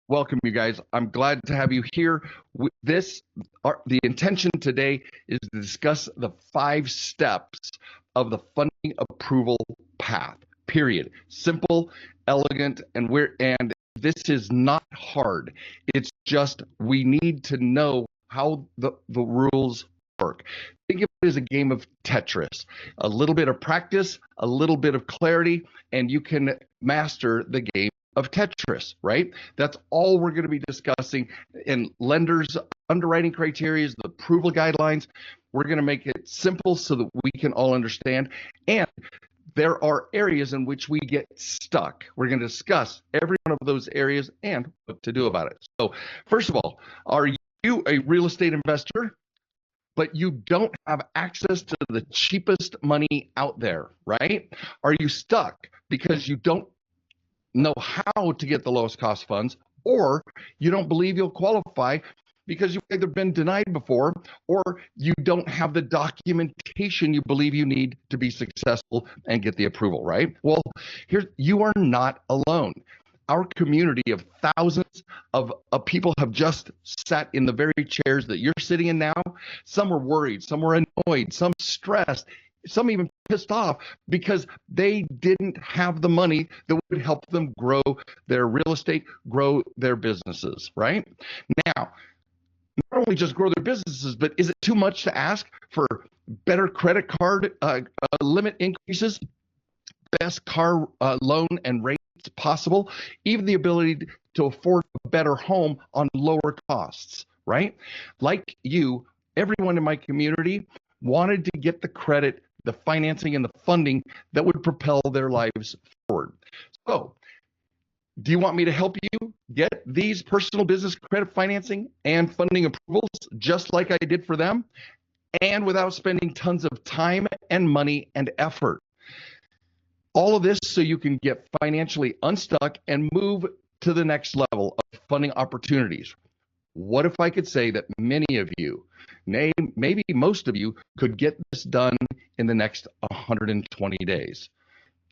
Welcome, you guys. I'm glad to have you here. The intention today is to discuss the 5 steps of the funding approval path. Period. Simple, elegant, and this is not hard. It's just we need to know how the rules work. Think of it as a game of Tetris. A little bit of practice, a little bit of clarity, and you can master the game of Tetris, right? That's all we're going to be discussing in lenders' underwriting criteria, the approval guidelines. We're going to make it simple so that we can all understand. And there are areas in which we get stuck. We're going to discuss every one of those areas and what to do about it. So, first of all, are you a real estate investor, but you don't have access to the cheapest money out there, right? Are you stuck because you don't know how to get the lowest cost funds, or you don't believe you'll qualify because you've either been denied before or you don't have the documentation you believe you need to be successful and get the approval, right? Well, you are not alone. Our community of thousands of people have just sat in the very chairs that you're sitting in now. Some were worried, some were annoyed, some stressed, some even pissed off because they didn't have the money that would help them grow their real estate, grow their businesses, right? Now, not only just grow their businesses, but is it too much to ask for better credit card limit increases, best car loan and rates possible, even the ability to afford a better home on lower costs, right? Like you, everyone in my community wanted to get the credit, the financing, and the funding that would propel their lives forward. So, do you want me to help you get these personal business credit financing and funding approvals just like I did for them, and without spending tons of time and money and effort? All of this so you can get financially unstuck and move to the next level of funding opportunities. What if I could say that many of you, maybe most of you, could get this done in the next 120 days?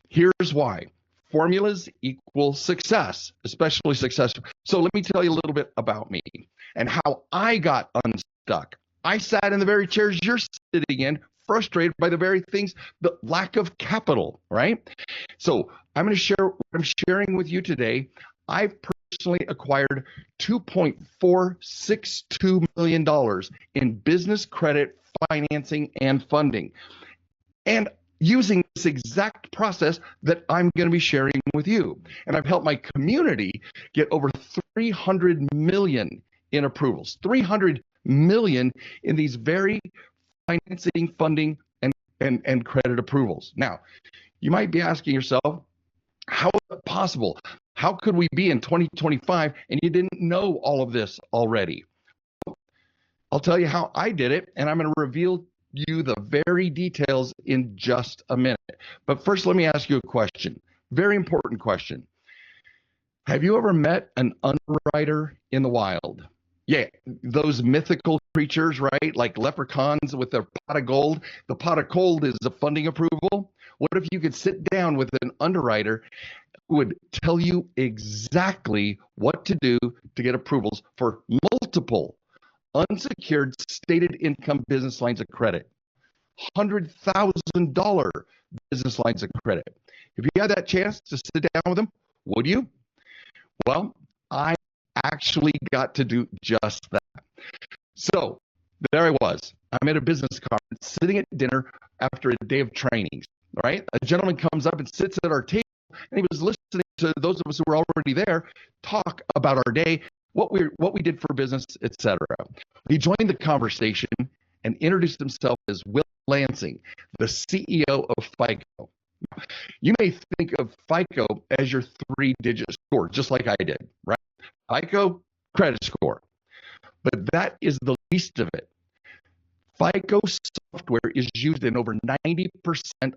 Here's why. Formulas equal success, especially success. So let me tell you a little bit about me and how I got unstuck. I sat in the very chairs you're sitting in, frustrated by the very things, the lack of capital, right? So I'm going to share what I'm sharing with you today. I've personally acquired $2.462 million in business credit financing and funding. And using this exact process that I'm going to be sharing with you. And I've helped my community get over 300 million in approvals, 300 million in these very financing, funding, and credit approvals. Now, you might be asking yourself, how is it possible? How could we be in 2025 and you didn't know all of this already? I'll tell you how I did it, and I'm going to reveal you the very details in just a minute. But first, let me ask you a question. Very important question. Have you ever met an underwriter in the wild? Yeah, those mythical creatures, right? Like leprechauns with their pot of gold. The pot of gold is a funding approval. What if you could sit down with an underwriter who would tell you exactly what to do to get approvals for multiple unsecured stated income business lines of credit, $100,000 business lines of credit? If you had that chance to sit down with them, would you? Well, I actually got to do just that. So there I was. I'm at a business conference, sitting at dinner after a day of trainings, right? A gentleman comes up and sits at our table, and he was listening to those of us who were already there talk about our day, what we did for business, etc. He joined the conversation and introduced himself as Will Lansing, the CEO of FICO. You may think of FICO as your 3-digit score, just like I did, right? FICO credit score. But that is the least of it. FICO software is used in over 90%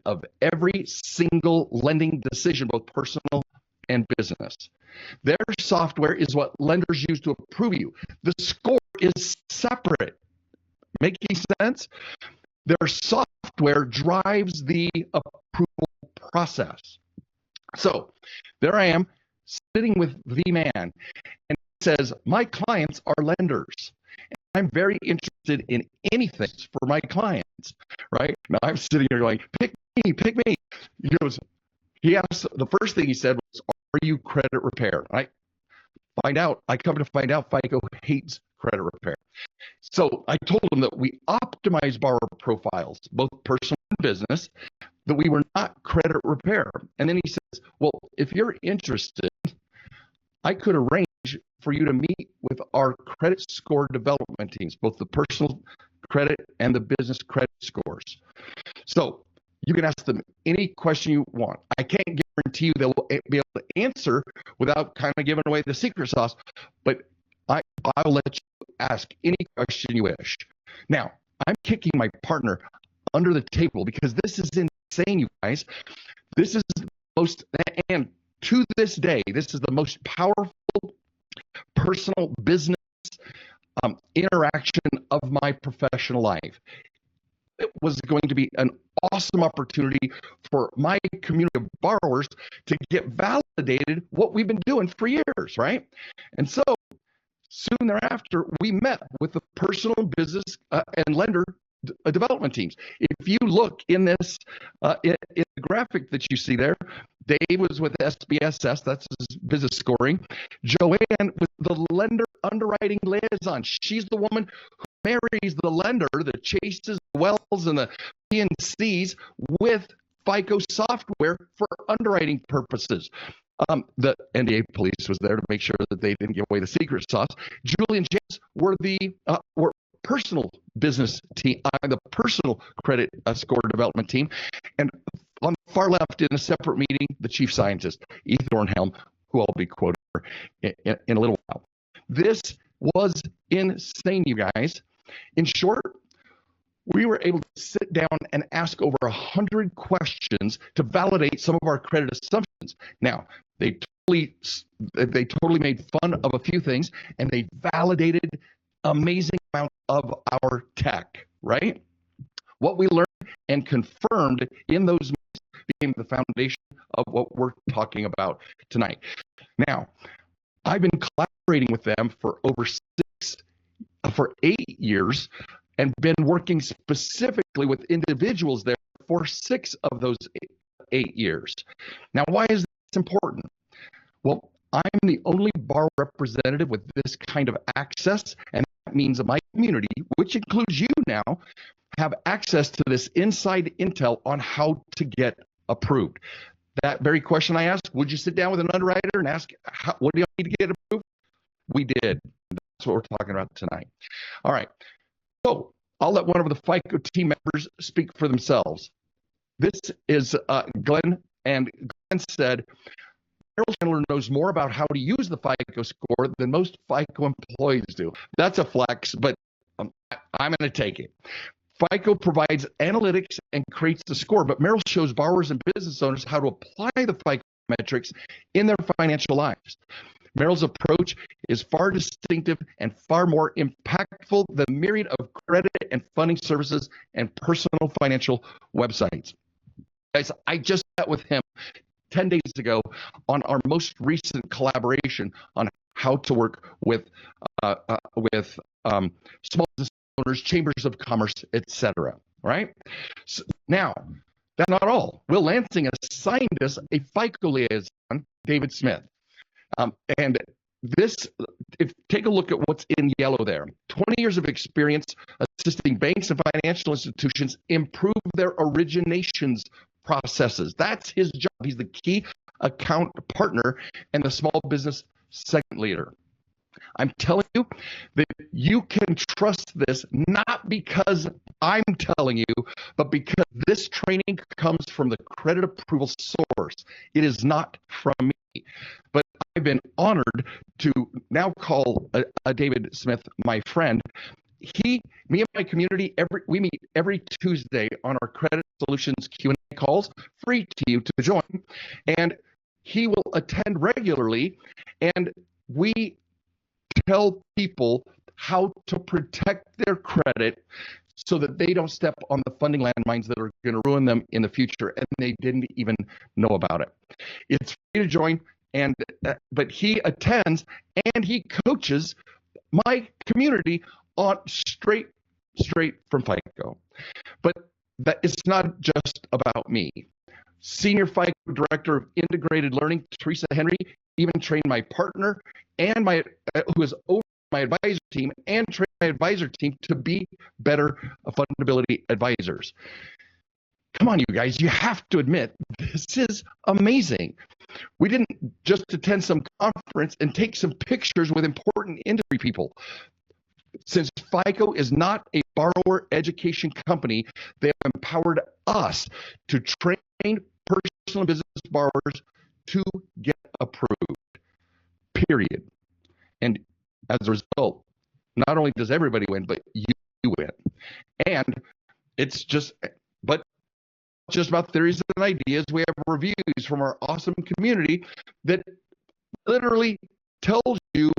of every single lending decision, both personal and business. Their software is what lenders use to approve you. The score is separate. Making sense? Their software drives the approval process. So there I am, sitting with the man, and says, my clients are lenders. I'm very interested in anything for my clients, right? Now I'm sitting here going, pick me. He asked, the first thing he said was, are you credit repair? I come to find out FICO hates credit repair. So I told him that we optimize borrower profiles, both personal and business, that we were not credit repair. And then he says, well, if you're interested, I could arrange for you to meet with our credit score development teams, both the personal credit and the business credit scores. So you can ask them any question you want. I can't guarantee you they'll be able to answer without kind of giving away the secret sauce, but I'll let you ask any question you wish. Now, I'm kicking my partner under the table because this is insane, you guys. This is the most, and to this day, this is the most powerful personal business interaction of my professional life. It was going to be an awesome opportunity for my community of borrowers to get validated what we've been doing for years, right? And so soon thereafter, we met with the personal business and lender development teams. If you look in this, in the graphic that you see there, Dave was with SBSS, that's his business scoring. Joanne was the lender underwriting liaison. She's the woman who marries the lender that chases the wells and the PNCs with FICO software for underwriting purposes. The NDA police was there to make sure that they didn't give away the secret sauce. Julie and James were the personal business team, the personal credit score development team. And on the far left in a separate meeting, the chief scientist, Ethan Thornhelm, who I'll be quoting in a little while. This was insane, you guys. In short, we were able to sit down and ask over 100 questions to validate some of our credit assumptions. Now, they totally made fun of a few things, and they validated amazing amount of our tech, right? What we learned and confirmed in those meetings became the foundation of what we're talking about tonight. Now, I've been collaborating with them for over 8 years and been working specifically with individuals there for 6 of those 8 years. Now, why is this important? Well, I'm the only borrower representative with this kind of access, and that means that my community, which includes you now, have access to this inside intel on how to get approved. That very question I asked, would you sit down with an underwriter and ask, what do you need to get approved? We did. That's what we're talking about tonight. All right. So I'll let one of the FICO team members speak for themselves. This is Glenn, and Glenn said, Chandler knows more about how to use the FICO score than most FICO employees do. That's a flex, but I'm going to take it. FICO provides analytics and creates the score, but Merrill shows borrowers and business owners how to apply the FICO metrics in their financial lives. Merrill's approach is far distinctive and far more impactful than the myriad of credit and funding services and personal financial websites. Guys, I just met with him 10 days ago on our most recent collaboration on how to work with small business owners, chambers of commerce, etc. Right? So now, that's not all. Will Lansing assigned us a FICO liaison, David Smith. And this, take a look at what's in yellow there. 20 years of experience assisting banks and financial institutions improve their originations processes. That's his job. He's the key account partner and the small business segment leader. I'm telling you that you can trust this, not because I'm telling you, but because this training comes from the credit approval source. It is not from me. But I've been honored to now call David Smith my friend. Me and my community, we meet every Tuesday on our Credit Solutions Q&A calls, free to you to join. And he will attend regularly, and we tell people how to protect their credit so that they don't step on the funding landmines that are going to ruin them in the future, and they didn't even know about it. It's free to join. and but he attends and he coaches my community on straight from FICO. But that it's not just about me. Senior FICO Director of Integrated Learning, Teresa Henry, even trained my partner and who is over my advisor team and trained my advisor team to be better fundability advisors. Come on, you guys, you have to admit, this is amazing. We didn't just attend some conference and take some pictures with important industry people. Since FICO is not a borrower education company, they have empowered us to train personal and business borrowers to get approved, period. And as a result, not only does everybody win, but you win. And it's just about theories and ideas. We have reviews from our awesome community that literally tells you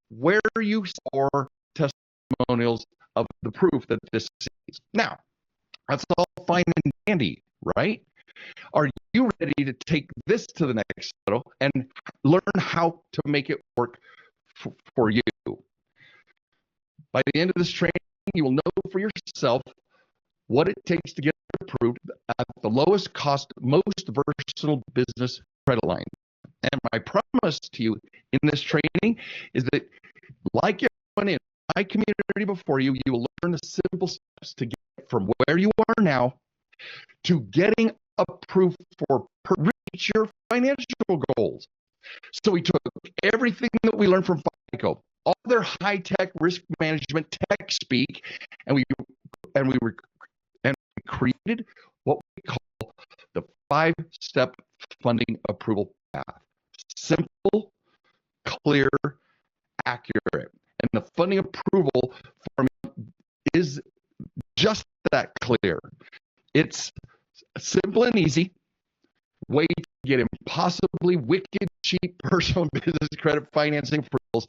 where you score testimonials of the proof that this is. Now, that's all fine and dandy, right? Are you ready to take this to the next level and learn how to make it work for you? By the end of this training, you will know for yourself what it takes to get approved at the lowest cost, most versatile business credit line. And my promise to you in this training is that, like everyone in my community before you, you will learn the simple steps to get from where you are now to getting approved for reach your financial goals. So we took everything that we learned from FICO, all their high-tech risk management tech speak, and we created what we call the 5-step funding approval path. Simple, clear, accurate. And the funding approval formula is just that clear. It's simple and easy way to get impossibly wicked cheap personal and business credit financing approvals,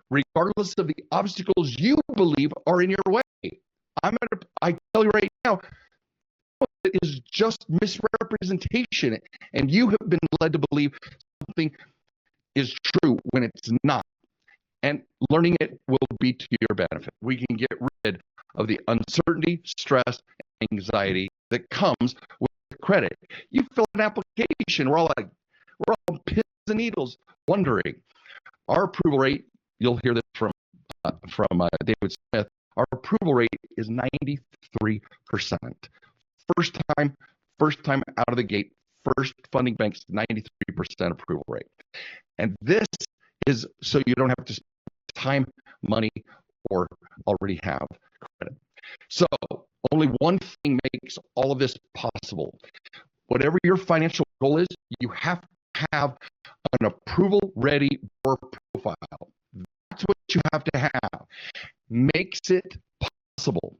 regardless of the obstacles you believe are in your way. I tell you right now, it is just misrepresentation, and you have been led to believe something is true when it's not. And learning it will be to your benefit. We can get rid of the uncertainty, stress, and anxiety that comes with credit. You fill an application, we're all on pins and needles, wondering. Our approval rate, you'll hear this from David Smith, our approval rate is 93%. First time out of the gate, first funding banks, 93% approval rate. And this is so you don't have to spend time, money, or already have credit. So only one thing makes all of this possible. Whatever your financial goal is, you have to have an approval-ready borrower profile. That's what you have to have. Makes it possible.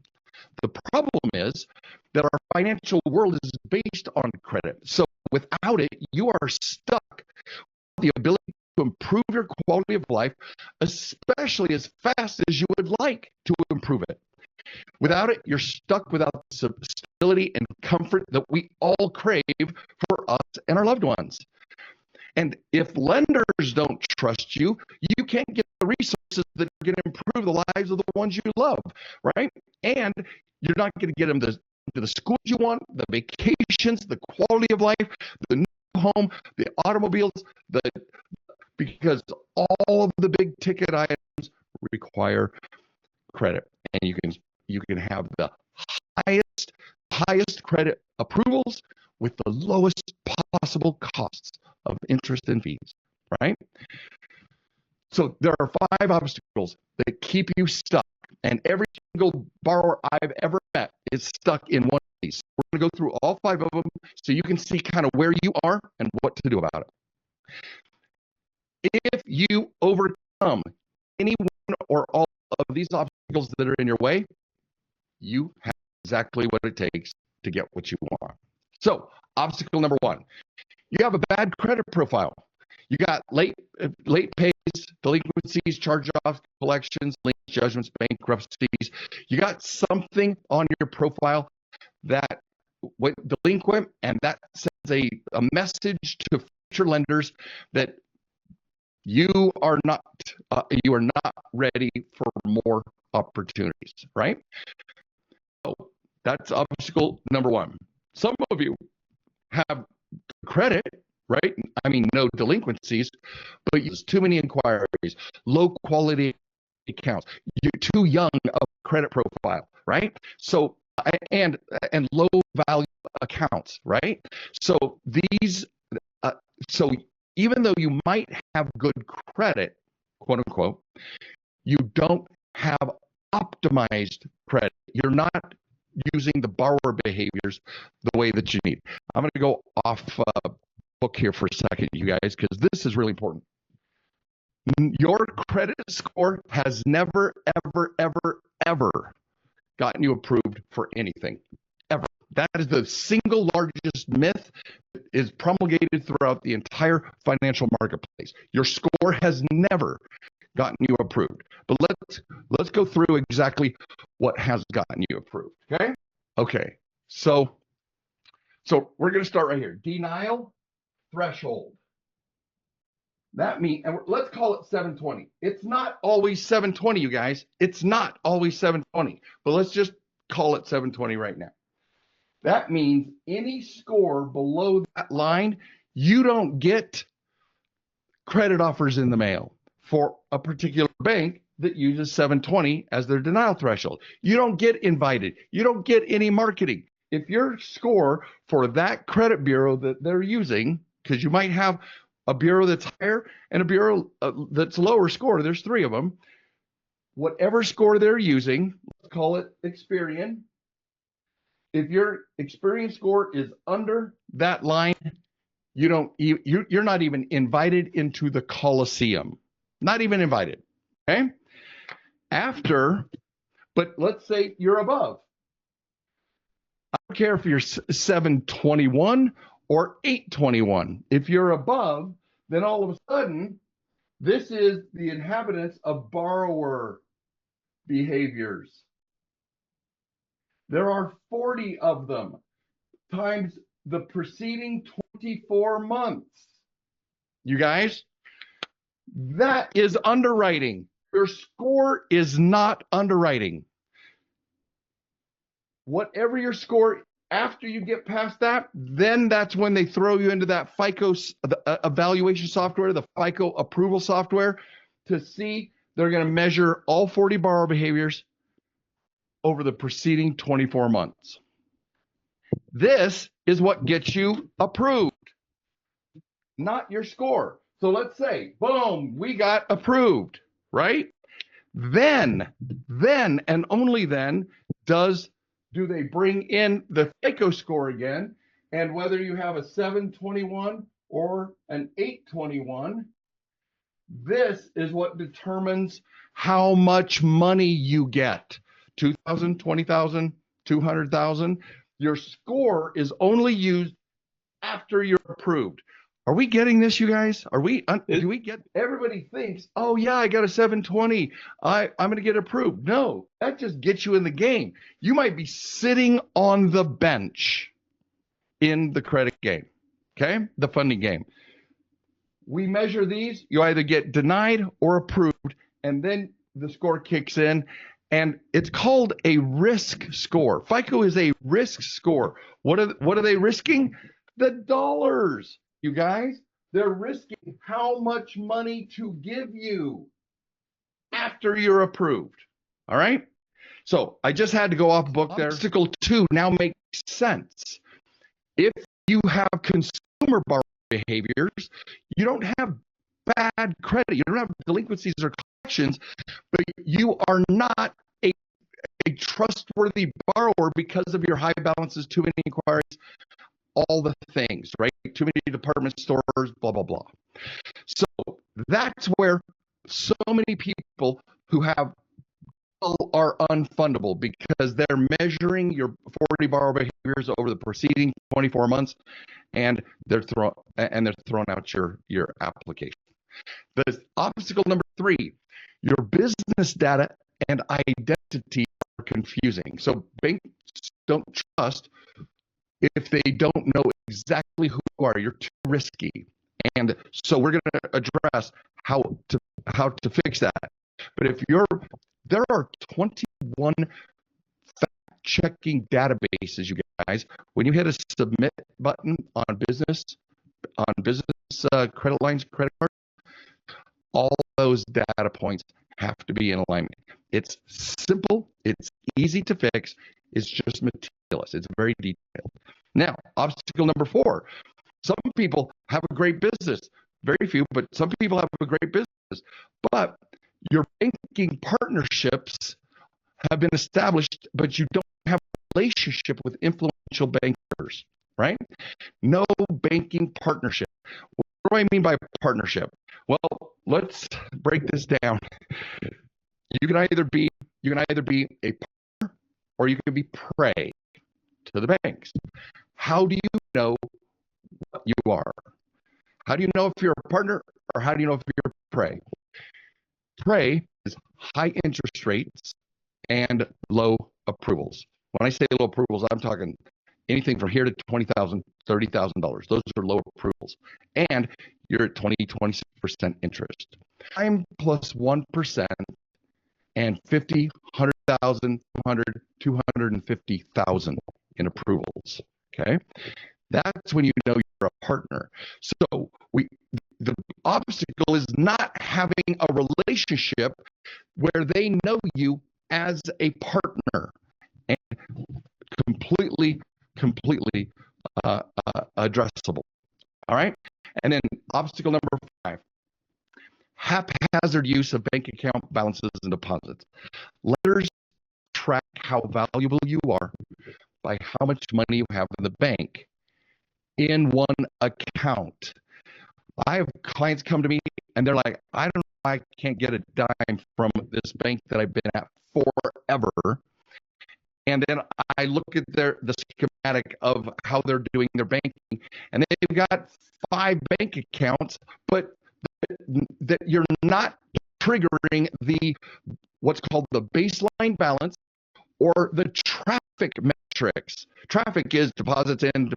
The problem is that our financial world is based on credit. So without it, you are stuck with the ability to improve your quality of life, especially as fast as you would like to improve it. Without it, you're stuck without the stability and comfort that we all crave for us and our loved ones. And if lenders don't trust you, you can't get the resources that are going to improve the lives of the ones you love, right? And you're not going to get them to the schools you want, the vacations, the quality of life, the new home, the automobiles, because all of the big ticket items require credit, and you can have the highest credit approvals with the lowest possible costs of interest and fees, right? So there are 5 obstacles that keep you stuck, and every single borrower I've ever met is stuck in one of these. We're going to go through all 5 of them so you can see kind of where you are and what to do about it. If you overcome any one or all of these obstacles that are in your way, you have exactly what it takes to get what you want. So, obstacle number 1, you have a bad credit profile. You got late pays, delinquencies, charge-offs, collections, lien judgments, bankruptcies. You got something on your profile that went delinquent, and that sends a message to your lenders that you are not ready for more opportunities, right? So that's obstacle number one. Some of you have credit, right? I mean, no delinquencies, but use too many inquiries, low quality accounts. You're too young of a credit profile, right? So and low value accounts, right? So these, so even though you might have good credit, quote unquote, you don't have optimized credit. You're not using the borrower behaviors the way that you need. I'm going to go off book here for a second, you guys, because this is really important. Your credit score has never, ever, ever, ever gotten you approved for anything, ever. That is the single largest myth that is promulgated throughout the entire financial marketplace. Your score has never gotten you approved. But let's go through exactly what has gotten you approved. Okay. So we're going to start right here. Denial threshold. That means, and let's call it 720. It's not always 720, you guys. It's not always 720. But let's just call it 720 right now. That means any score below that line, you don't get credit offers in the mail for a particular bank that uses 720 as their denial threshold. You don't get invited. You don't get any marketing. If your score for that credit bureau that they're using, because you might have a bureau that's higher and a bureau that's lower score, there's three of them. Whatever score they're using, let's call it Experian. If your Experian score is under that line, you're not even invited into the Coliseum. Not even invited. Okay? But let's say you're above. I don't care if you're 721 or 821. If you're above, then all of a sudden, this is the inhabitants of borrower behaviors. There are 40 of them times the preceding 24 months. You guys, that is underwriting. Your score is not underwriting. Whatever your score, after you get past that, then that's when they throw you into that FICO evaluation software, the FICO approval software, to see they're going to measure all 40 borrower behaviors over the preceding 24 months. This is what gets you approved, not your score. So let's say, boom, we got approved, right? Then and only then do they bring in the FICO score again, and whether you have a 721 or an 821, this is what determines how much money you get. 2,000, 20,000, 200,000. Your score is only used after you're approved. Are we getting this, you guys? Do we get, everybody thinks, oh yeah, I got a 720. I'm going to get approved. No, that just gets you in the game. You might be sitting on the bench in the credit game, okay? The funding game. We measure these. You either get denied or approved, and then the score kicks in, and it's called a risk score. FICO is a risk score. What are they risking? The dollars. You guys, they're risking how much money to give you after you're approved. All right? So I just had to go off book there. Obstacle 2 now makes sense. If you have consumer borrower behaviors, you don't have bad credit, you don't have delinquencies or collections, but you are not a trustworthy borrower because of your high balances, too many inquiries, all the things, right? Too many department stores, blah, blah, blah. So that's where so many people who have are unfundable, because they're measuring your 40 borrower behaviors over the preceding 24 months, and they're throwing out your application. The obstacle number 3, your business data and identity are confusing. So banks don't trust if they don't know exactly who you are. You're too risky. And so we're going to address how to fix that. But there are 21 fact-checking databases, you guys. When you hit a submit button on business credit lines, credit cards, all those data points have to be in alignment. It's simple, it's easy to fix, it's just meticulous, it's very detailed. Now, obstacle number 4. Some people have a great business, very few, but some people have a great business, but your banking partnerships have been established, but you don't have a relationship with influential bankers, right? No banking partnership. What do I mean by partnership? Well, let's break this down. You can either be a partner or you can be prey to the banks. How do you know what you are? How do you know if you're a partner or how do you know if you're a prey? Prey is high interest rates and low approvals. When I say low approvals, I'm talking anything from here to $20,000, $30,000. Those are low approvals. And you're at 26% interest. Prime plus 1% and 50, 100,000, 200, 250,000 in approvals. Okay? That's when you know you're a partner. So the obstacle is not having a relationship where they know you as a partner, and completely addressable. All right? And then obstacle number 5, haphazard use of bank account balances and deposits. Lenders track how valuable you are by how much money you have in the bank in one account. I have clients come to me and they're like, I don't know why I can't get a dime from this bank that I've been at forever. And then I look at the schematic of how they're doing their banking, and they've got 5 bank accounts, but that you're not triggering what's called the baseline balance or the traffic metrics. Traffic is deposits in,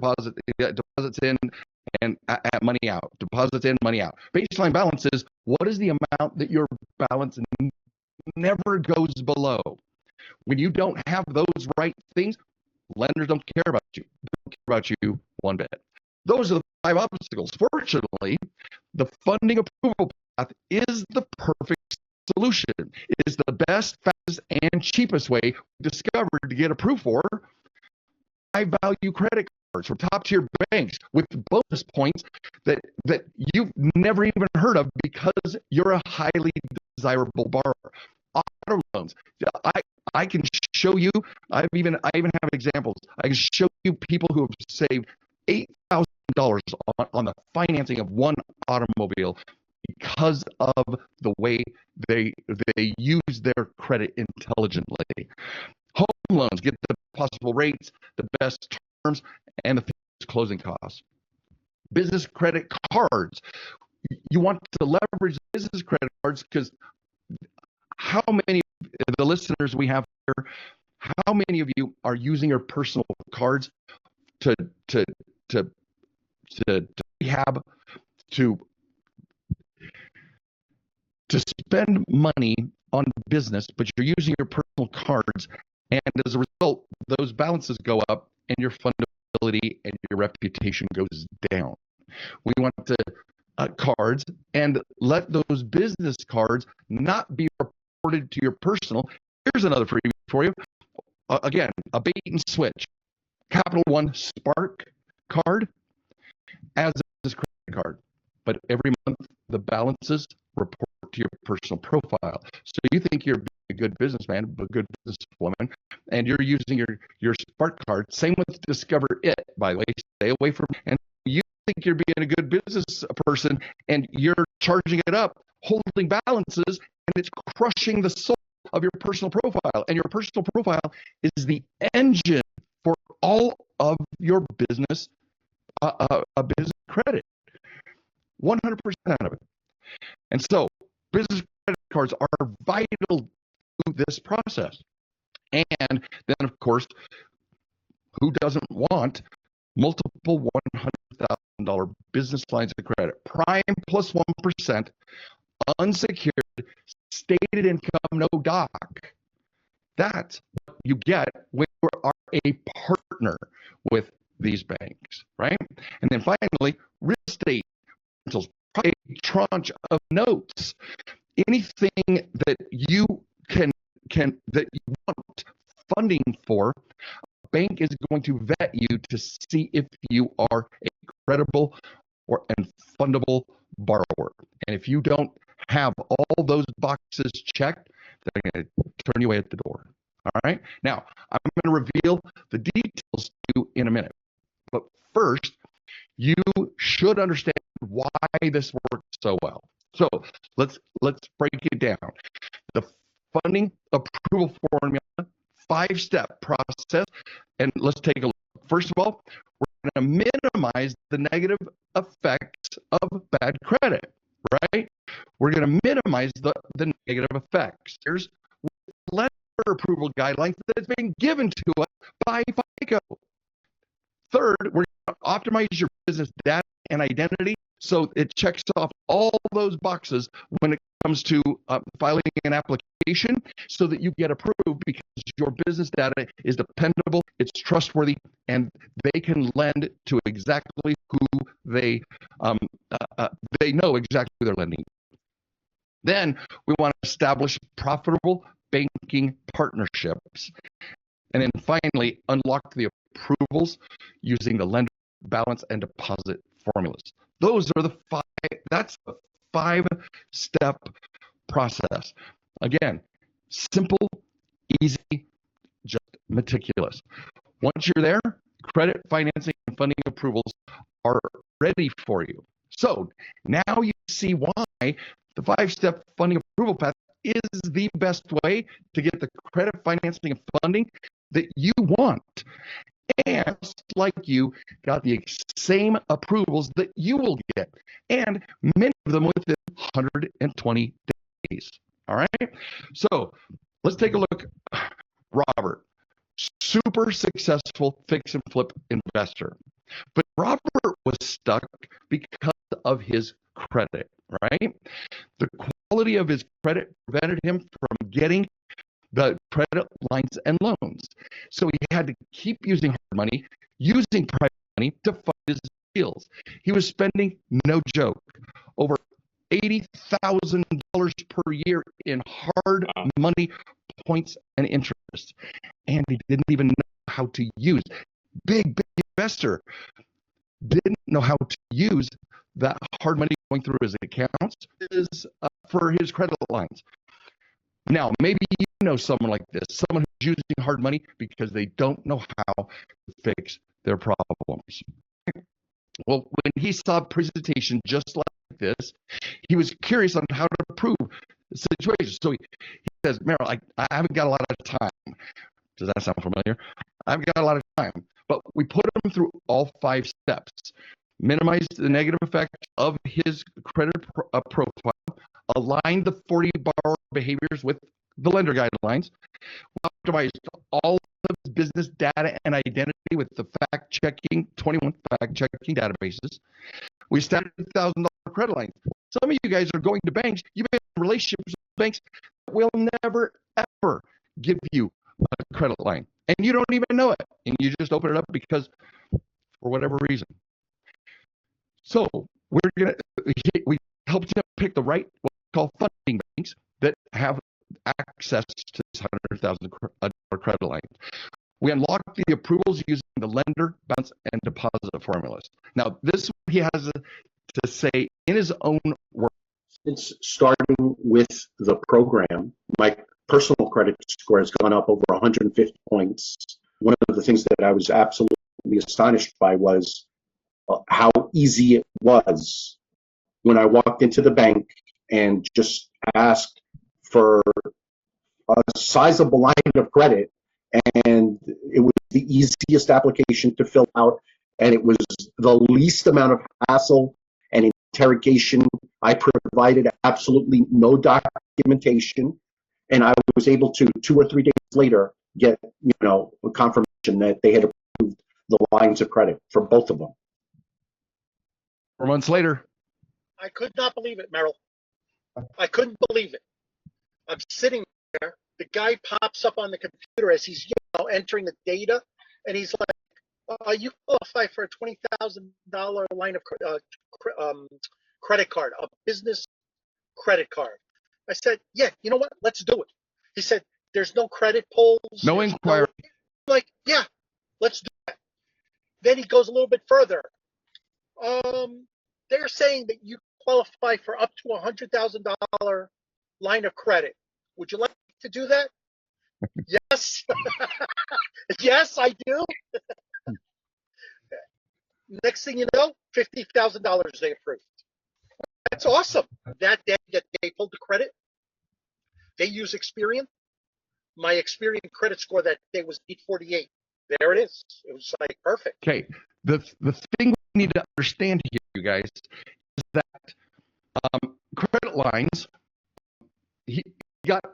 and at money out. Deposits in, money out. Baseline balance is what is the amount that your balance never goes below. When you don't have those right things, lenders don't care about you. They don't care about you one bit. Those are the 5 obstacles. Fortunately, the funding approval path is the perfect solution. It is the best, fastest, and cheapest way we discovered to get approved for high-value credit cards from top-tier banks with bonus points that you've never even heard of because you're a highly desirable borrower. Auto loans. I can show you. I even have examples. I can show you people who have saved $8,000 on the financing of one automobile because of the way they use their credit intelligently. Home loans get the possible rates, the best terms, and the fixed closing costs. Business credit cards. You want to leverage business credit cards because how many of the listeners we have here, how many of you are using your personal cards to rehab, to spend money on business, but you're using your personal cards, and as a result, those balances go up and your fundability and your reputation goes down. We want to cards and let those business cards not be reported to your personal. Here's another freebie for you. Again, a bait and switch. Capital One Spark card as a business credit card, but every month the balances report to your personal profile. So you think you're a good businessman, a good businesswoman, and you're using your Spark card. Same with Discover It, by the way. Stay away from. And you think you're being a good business person, and you're charging it up, holding balances, and it's crushing the soul of your personal profile. And your personal profile is the engine for all of your business, business credit. 100% of it. And so business credit cards are vital to this process. And then, of course, who doesn't want multiple $100,000 $100,000 business lines of credit, prime plus 1%, unsecured, stated income, no doc. That's what you get when you are a partner with these banks, right? And then finally, real estate rentals, a tranche of notes, anything that you can that you want funding for, a bank is going to vet you to see if you are a credible and fundable borrower. And if you don't have all those boxes checked, they're going to turn you away at the door. All right. Now, I'm going to reveal the details to you in a minute. But first, you should understand why this works so well. So let's break it down. The funding approval formula, 5-step process, and let's take a look. First of all, we're going to minimize the negative effects of bad credit, right? We're going to minimize the negative effects. There's lender approval guidelines that's been given to us by FICO. Third, we're going to optimize your business data and identity so it checks off all those boxes when it comes to filing an application so that you get approved because your business data is dependable, it's trustworthy, and they can lend to exactly who they know exactly who they're lending. Then we want to establish profitable banking partnerships. And then finally, unlock the approvals using the lender balance and deposit formulas. Those are that's the 5-step process. Again, simple, easy, just meticulous. Once you're there, credit, financing, and funding approvals are ready for you. So now you see why the 5-step funding approval path is the best way to get the credit, financing, and funding that you want. And just like you got the same approvals that you will get, and many of them within 120 days. All right. So let's take a look. Robert, super successful fix and flip investor, but Robert was stuck because of his credit, right? The quality of his credit prevented him from getting the credit lines and loans. So he had to keep using hard money, using private money to fund his deals. He was spending, no joke, over $80,000 per year in hard money, points, and interest. And he didn't even know how to use. Big investor didn't know how to use that hard money going through his accounts for his credit lines. Now, maybe you know someone like this, someone who's using hard money because they don't know how to fix their problems. Well, when he saw a presentation just like this, he was curious on how to improve the situation. So he says, Merrill, I haven't got a lot of time. Does that sound familiar? I haven't got a lot of time. But we put him through all 5 steps. Minimize the negative effect of his credit profile, align the 40 borrower behaviors with the lender guidelines, optimized all of his business data and identity with the 21 fact-checking databases. We started $1,000 credit lines. Some of you guys are going to banks. You've been in relationships with banks that will never, ever give you a credit line. And you don't even know it. And you just open it up because for whatever reason. So we helped him pick the right, what we call funding banks that have access to this $100,000 credit line. We unlocked the approvals using the lender, balance, and deposit formulas. Now, this he has to say in his own words. Since starting with the program, my personal credit score has gone up over 150 points. One of the things that I was absolutely astonished by was how easy it was when I walked into the bank and just asked for a sizable line of credit, and it was the easiest application to fill out, and it was the least amount of hassle and interrogation. I provided absolutely no documentation, and I was able to 2 or 3 days later get a confirmation that they had approved the lines of credit for both of them. 4 months later. I could not believe it, Merrill. I couldn't believe it. I'm sitting there. The guy pops up on the computer as he's entering the data, and he's like, "You qualify for a $20,000 line of credit card, a business credit card." I said, "Yeah, you know what? Let's do it." He said, "There's no credit pulls, no inquiry." Like, yeah, let's do that. Then he goes a little bit further. They're saying that you qualify for up to $100,000 line of credit. Would you like to do that? Yes. Yes, I do. Next thing you know, $50,000 they approved. That's awesome. That day that they pulled the credit, they use Experian. My Experian credit score that day was 848. There it is. It was like perfect. Okay. The thing we need to understand here, you guys, is that credit lines, he got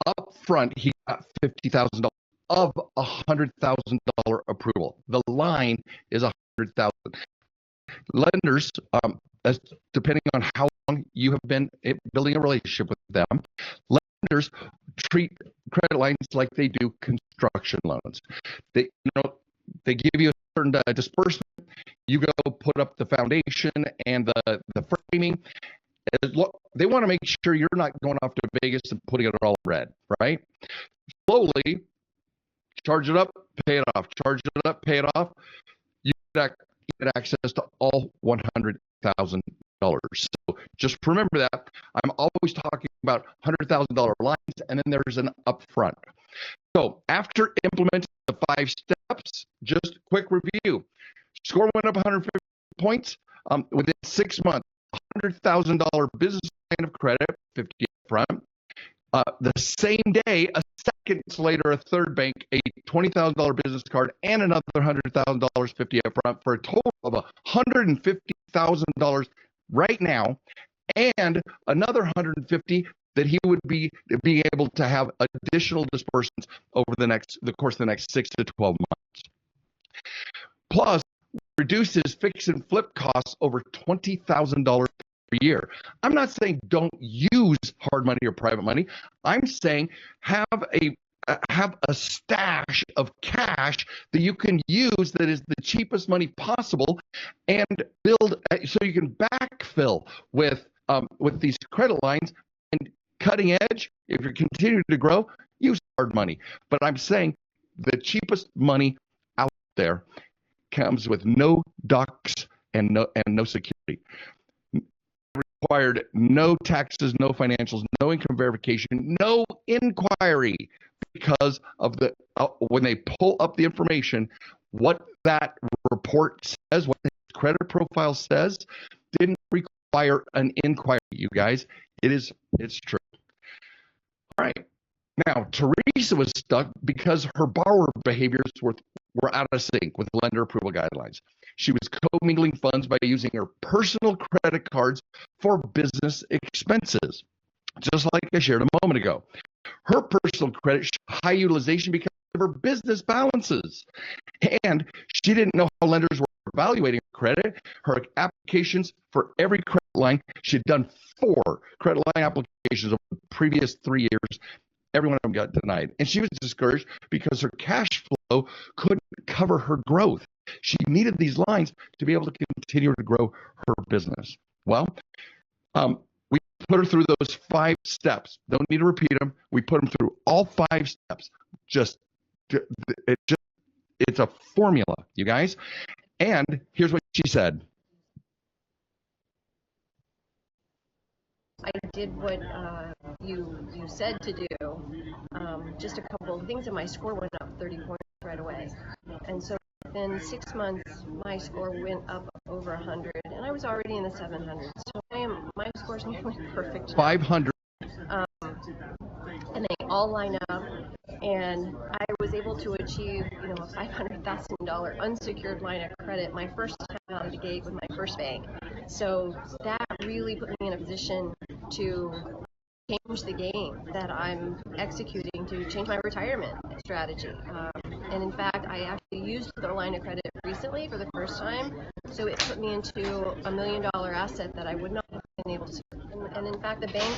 up front, he got $50,000 of $100,000 approval. The line is $100,000. Lenders, as depending on how long you have been building a relationship with them, lenders treat credit lines like they do construction loans. They give you a certain disbursement. You go put up the foundation and the framing. They want to make sure you're not going off to Vegas and putting it all red, right? Slowly, charge it up, pay it off. Charge it up, pay it off. You get access to all $100,000. So just remember that. I'm always talking about $100,000 lines, and then there's an upfront. So after implementing the 5 steps, just quick review. Score went up 150 points within 6 months. $100,000 business line of credit, 50 upfront. The same day, a second later, a third bank, a $20,000 business card, and another $100,000, 50 upfront, for a total of $150,000 right now, and another $150,000 that he would be being able to have additional disbursements over the course of the next 6 to 12 months. Plus, reduces fix and flip costs over $20,000 per year. I'm not saying don't use hard money or private money. I'm saying have a stash of cash that you can use that is the cheapest money possible, and build so you can backfill with these credit lines. And cutting edge, if you're continuing to grow, use hard money. But I'm saying the cheapest money out there comes with no docs and no security. Required no taxes, no financials, no income verification, no inquiry, because of when they pull up the information, what that report says, what the credit profile says, didn't require an inquiry, you guys. It's true. All right. Now, Teresa was stuck because her borrower behaviors were out of sync with lender approval guidelines. She was commingling funds by using her personal credit cards for business expenses, just like I shared a moment ago. Her personal credit showed high utilization because of her business balances. And she didn't know how lenders were evaluating her credit. Her applications for every credit line, she had done 4 credit line applications over the previous 3 years. Every one of them got denied. And she was discouraged because her cash flow couldn't cover her growth. She needed these lines to be able to continue to grow her business. Well, we put her through those 5 steps. Don't need to repeat them. We put them through all 5 steps. It's a formula, you guys. And here's what she said. I did what you said to do. Just a couple of things, and my score went up 30 points right away. And so within 6 months, my score went up over 100, and I was already in the 700s. So my score's nearly perfect. 500. And they all line up, and I was able to achieve, a $500,000 unsecured line of credit my first time out of the gate with my first bank. So that really put me in a position to change the game that I'm executing to change my retirement strategy. And in fact, I actually used their line of credit recently for the first time. So it put me into $1 million asset that I would not have been able to. And in fact, the bank,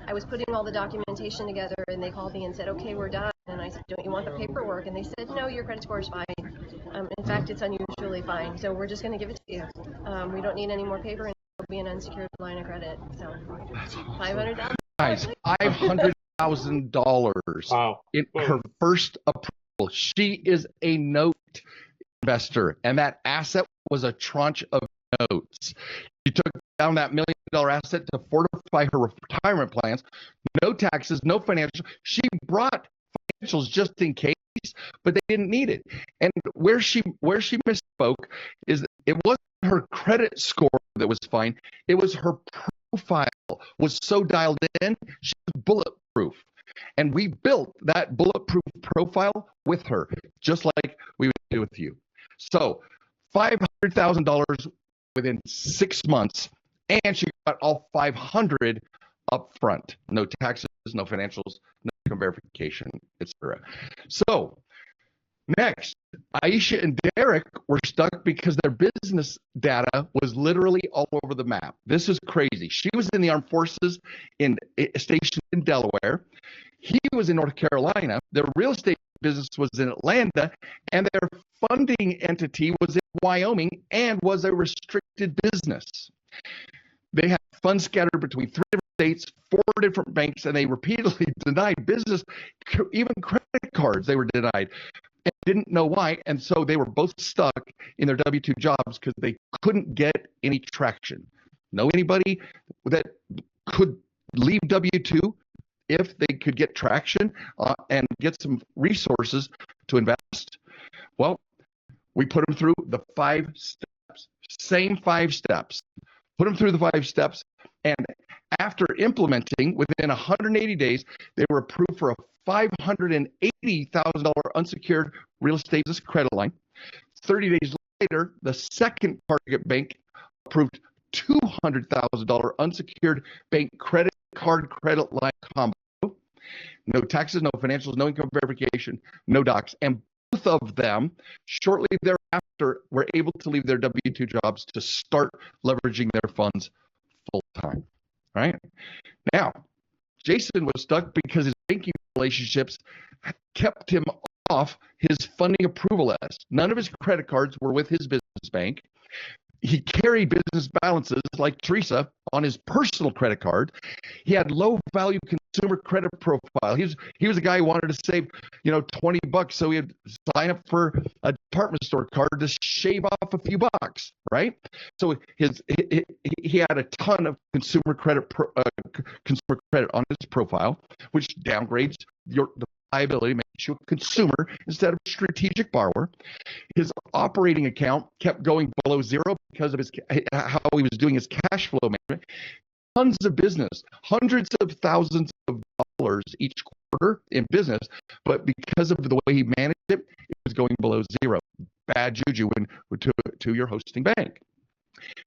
I was putting all the documentation together and they called me and said, okay, we're done. And I said, don't you want the paperwork? And they said, no, your credit score is fine. In fact, it's unusually fine. So we're just going to give it to you. We don't need any more paper and it'll be an unsecured line of credit. So $500,000. Guys, $500,000 Wow. in her first approval. She is a note investor, and that asset was a tranche of notes. She took down that $1 million asset to fortify her retirement plans. No taxes, no financial. She brought financials just in case, but they didn't need it. And where she misspoke is it wasn't her credit score that was fine. It was her profile was so dialed in, she was bulletproof. And we built that bulletproof profile with her, just like we would do with you. So $500,000 within 6 months, and she got all 500 up front. No taxes, no financials, no income verification, etc. So next, Aisha and Derek were stuck because their business data was literally all over the map. This is crazy. She was in the armed forces stationed in Delaware. He was in North Carolina. Their real estate business was in Atlanta, and their funding entity was in Wyoming and was a restricted business. They had funds scattered between 3 different states, 4 different banks, and they repeatedly denied business, even credit cards they were denied, and didn't know why. And so they were both stuck in their W-2 jobs because they couldn't get any traction. Know anybody that could leave W-2 if they could get traction and get some resources to invest? Well, we put them through the 5 steps, same 5 steps. Put them through the 5 steps, and after implementing, within 180 days, they were approved for a $580,000 unsecured real estate credit line. 30 days later, the second target bank approved $200,000 unsecured bank credit card credit line combo. No taxes, no financials, no income verification, no docs. And both of them, shortly thereafter, were able to leave their W-2 jobs to start leveraging their funds full time. All right. Now, Jason was stuck because his banking relationships kept him off his funding approval list. None of his credit cards were with his business bank. He carried business balances like Teresa on his personal credit card. He had low value consumer credit profile. He was a guy who wanted to save, $20, so he'd sign up for a department store card to shave off a few bucks, right? So he had a ton of consumer credit on his profile, which downgrades the liability, makes you a consumer instead of a strategic borrower. His operating account kept going below zero because of how he was doing his cash flow management. Tons of business, hundreds of thousands of dollars each quarter in business, but because of the way he managed it, it was going below zero. Bad juju to your hosting bank.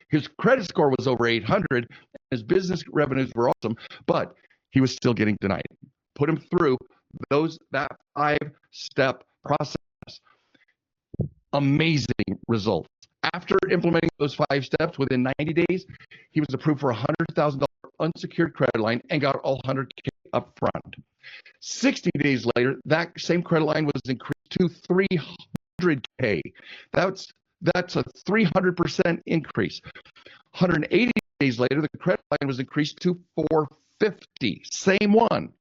His credit score was over 800. His business revenues were awesome, but he was still getting denied. Put him through that 5-step process. Amazing results. After implementing those 5 steps, within 90 days, he was approved for a $100,000 unsecured credit line and got all $100K up front. 60 days later, that same credit line was increased to $300K. That's a 300% increase. 180 days later, the credit line was increased to $450. Same one.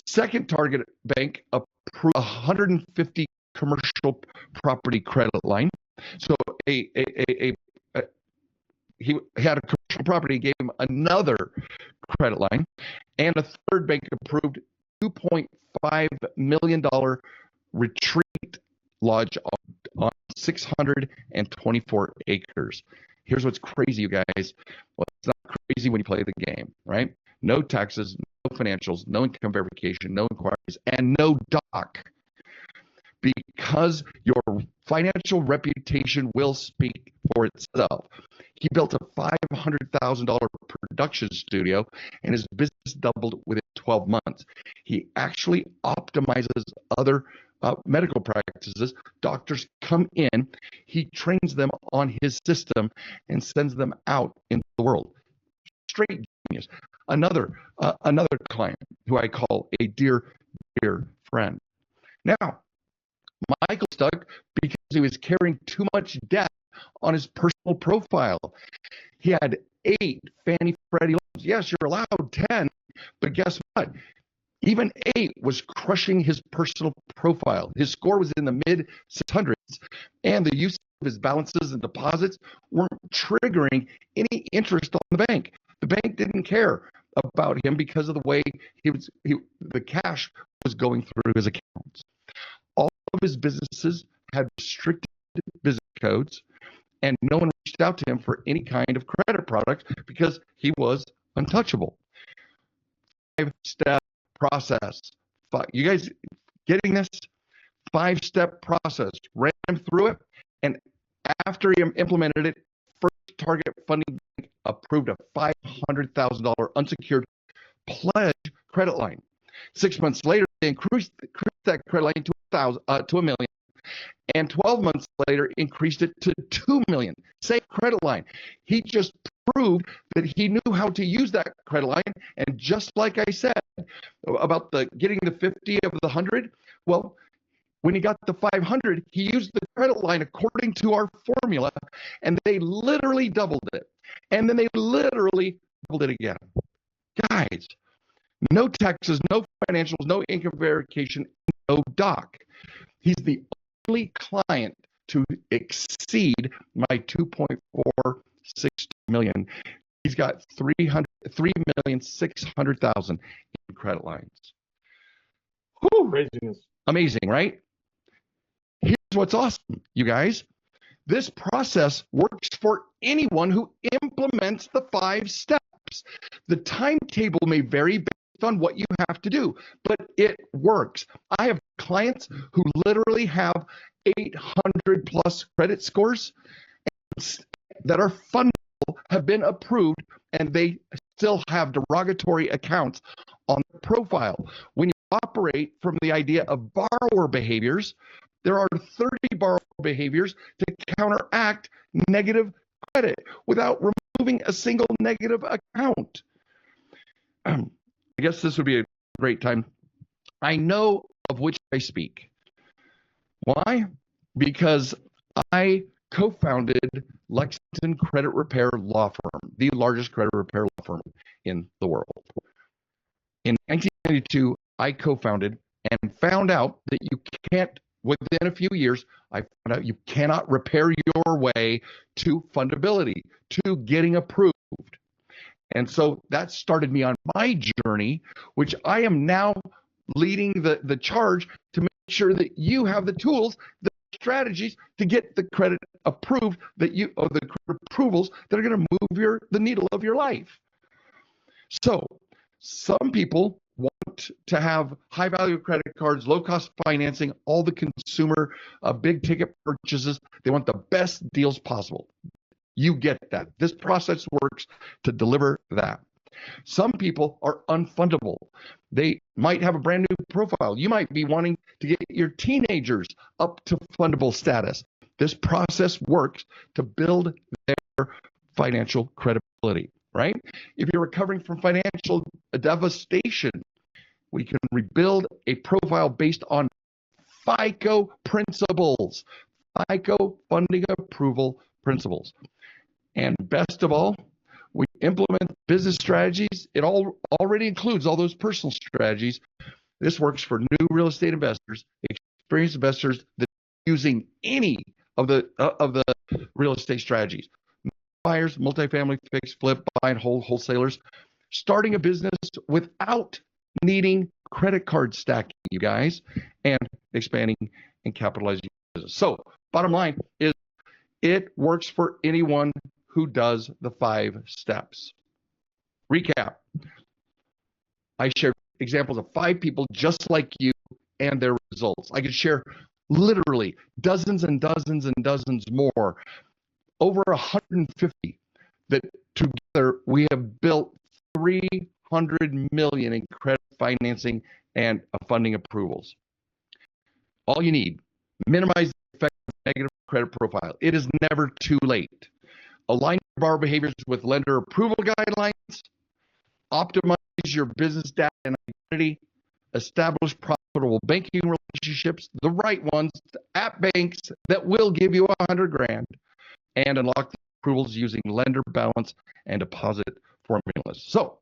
Second target bank approved 150 commercial property credit line. So he had a commercial property, gave him another credit line, and a third bank approved $2.5 million retreat lodge on 624 acres. Here's what's crazy, you guys. Well, it's not crazy when you play the game, right? No taxes, no financials, no income verification, no inquiries, and no doc. Because your financial reputation will speak for itself. He built a $500,000 production studio, and his business doubled within 12 months. He actually optimizes other medical practices. Doctors come in, he trains them on his system and sends them out into the world. Straight genius. Another client who I call a dear friend. Now, Michael stuck because he was carrying too much debt on his personal profile. He had 8 Fannie Freddie loans. Yes, you're allowed 10, but guess what? Even 8 was crushing his personal profile. His score was in the mid 600s, and the use of his balances and deposits weren't triggering any interest on the bank. The bank didn't care about him because of the way the cash was going through his accounts. All of his businesses had restricted business codes, and no one reached out to him for any kind of credit product because he was untouchable. 5-step process. You guys getting this? 5-step process. Ran him through it, and after he implemented it, First Target Funding Bank approved a $500,000 unsecured pledge credit line. 6 months later, they increased that credit line to $1 million, and 12 months later increased it to $2 million. Same credit line. He just proved that he knew how to use that credit line, and just like I said about getting the 50 of the 100, well, when he got the 500, he used the credit line according to our formula, and they literally doubled it. And then they literally doubled it again. Guys, no taxes, no financials, no income verification, no doc. He's the only client to exceed my 2.46 million. He's got 3,600,000 in credit lines. Whew. Craziness. Amazing, right? Here's what's awesome, you guys. This process works for anyone who implements the 5 steps. The timetable may vary based on what you have to do, but it works. I have clients who literally have 800 plus credit scores that are fundable, have been approved, and they still have derogatory accounts on the profile. When you operate from the idea of borrower behaviors, there are 30 borrower behaviors to counteract negative credit without removing a single negative account. I guess this would be a great time. I know of which I speak. Why? Because I co-founded Lexington Credit Repair Law Firm, the largest credit repair law firm in the world. In 1992, I co-founded and found out that you can't, within a few years, I found out you cannot repair your way to fundability, to getting approved. And so that started me on my journey, which I am now leading the charge to make sure that you have the tools, the strategies to get the credit approved, or the credit approvals that are going to move the needle of your life. So some people want to have high value credit cards, low cost financing, all the consumer big ticket purchases. They want the best deals possible. You get that. This process works to deliver that. Some people are unfundable. They might have a brand new profile. You might be wanting to get your teenagers up to fundable status. This process works to build their financial credibility, right? If you're recovering from financial devastation, we can rebuild a profile based on FICO principles, FICO funding approval principles. And best of all, we implement business strategies. It already includes all those personal strategies. This works for new real estate investors, experienced investors that are using any of the real estate strategies. Buyers, multifamily, fix, flip, buy and hold, wholesalers, starting a business without needing credit card stacking, you guys, and expanding and capitalizing your business. So bottom line is it works for anyone who does the 5 steps. Recap. I shared examples of 5 people just like you and their results. I could share literally dozens and dozens and dozens more, over 150, that together we have built 300 million in credit financing and funding approvals. All you need, minimize the effect of negative credit profile. It is never too late. Align your borrower behaviors with lender approval guidelines. Optimize your business data and identity. Establish profitable banking relationships, the right ones at banks that will give you $100,000, and unlock the approvals using lender balance and deposit formulas. So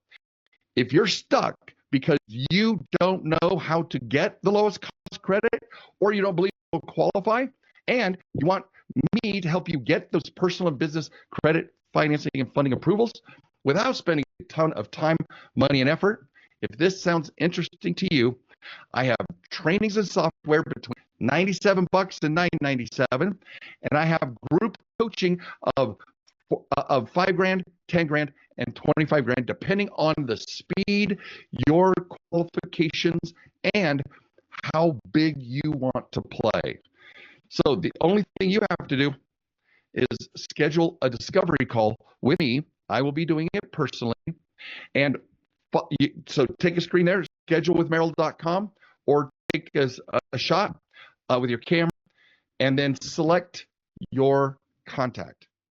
if you're stuck because you don't know how to get the lowest cost credit, or you don't believe you'll qualify, and you want me to help you get those personal and business credit financing and funding approvals without spending a ton of time, money, and effort, if this sounds interesting to you, I have trainings and software between $97 and $997, and I have group coaching of $5,000, $10,000, and $25,000, depending on the speed, your qualifications, and how big you want to play. So the only thing you have to do is schedule a discovery call with me. I will be doing it personally. And so take a screen there, schedulewithmerrill.com, or take a shot with your camera, and then select your contact.